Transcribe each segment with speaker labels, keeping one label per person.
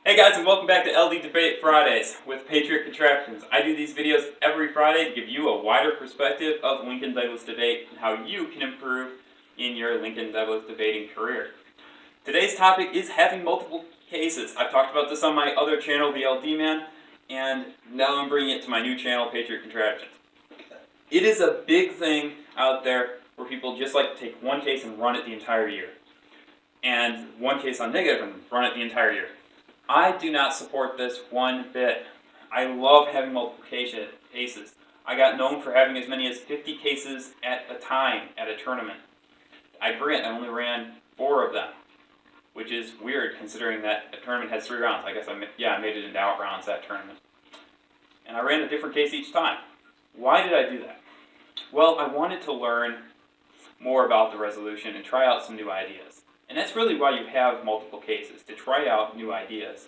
Speaker 1: Hey guys, and welcome back to LD Debate Fridays with Patriot Contraptions. I do these videos every Friday to give you a wider perspective of Lincoln-Douglas debate and how you can improve in your Lincoln-Douglas debating career. Today's topic is having multiple cases. I've talked about this on my other channel, the LD Man, and now I'm bringing it to my new channel, Patriot Contraptions. It is a big thing out there where people just like to take one case and run it the entire year, and one case on negative and run it the entire year. I do not support this one bit. I love having multiple cases. I got known for having as many as 50 cases at a time at a tournament. I only ran 4 of them, which is weird considering that a tournament has 3 rounds. I guess I made it into out rounds that tournament. And I ran a different case each time. Why did I do that? Well, I wanted to learn more about the resolution and try out some new ideas. And that's really why you have multiple cases, to try out new ideas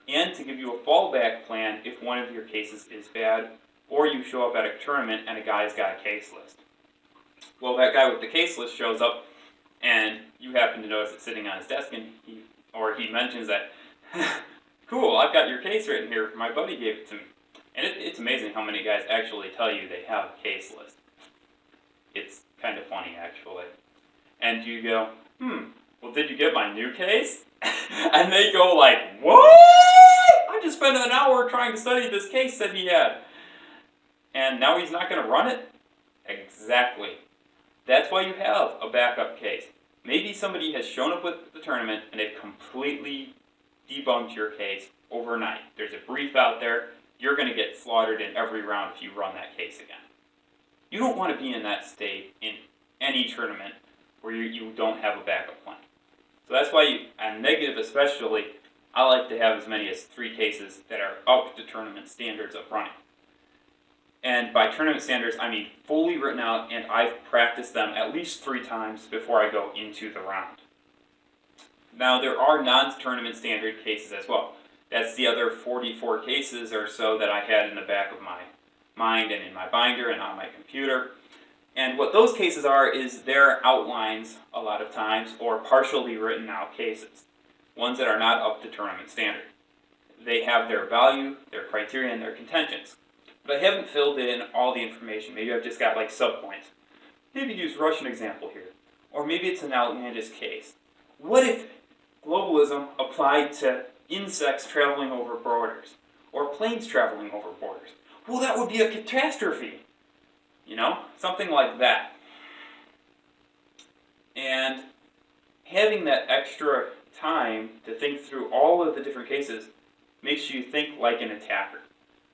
Speaker 1: and to give you a fallback plan if one of your cases is bad or you show up at a tournament and a guy's got a case list. Well, that guy with the case list shows up and you happen to notice it sitting on his desk and he mentions that, cool, I've got your case written here, my buddy gave it to me. And it's amazing how many guys actually tell you they have a case list. It's kind of funny, actually. And you go, well, did you get my new case? And they go like, what? I just spent an hour trying to study this case that he had. And now he's not going to run it? Exactly. That's why you have a backup case. Maybe somebody has shown up with the tournament and they've completely debunked your case overnight. There's a brief out there. You're going to get slaughtered in every round if you run that case again. You don't want to be in that state in any tournament where you don't have a backup plan. So that's why, on negative especially, I like to have as many as 3 cases that are up to tournament standards of running. And by tournament standards, I mean fully written out, and I've practiced them at least 3 times before I go into the round. Now, there are non-tournament standard cases as well. That's the other 44 cases or so that I had in the back of my mind and in my binder and on my computer. And what those cases are is they're outlines a lot of times or partially written out cases, ones that are not up to tournament standard. They have their value, their criteria, and their contentions. But I haven't filled in all the information. Maybe I've just got like subpoints. Maybe use Russian example here. Or maybe it's an outlandish case. What if globalism applied to insects traveling over borders? Or planes traveling over borders? Well, that would be a catastrophe. You know, something like that. And having that extra time to think through all of the different cases makes you think like an attacker.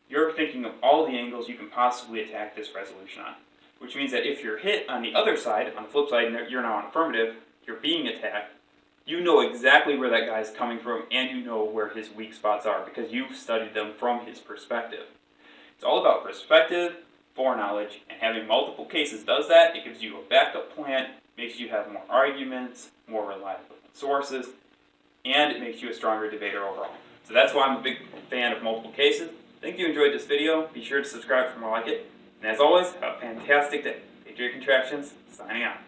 Speaker 1: You're thinking of all the angles you can possibly attack this resolution on. Which means that if you're hit on the other side, on the flip side, and you're now on affirmative, you're being attacked, you know exactly where that guy's coming from and you know where his weak spots are because you've studied them from his perspective. It's all about perspective, foreknowledge, and having multiple cases does that. It gives you a backup plan, makes you have more arguments, more reliable sources, and it makes you a stronger debater overall. So that's why I'm a big fan of multiple cases. I think you enjoyed this video. Be sure to subscribe for more like it. And as always, have a fantastic day. Patriot Contraptions, signing out.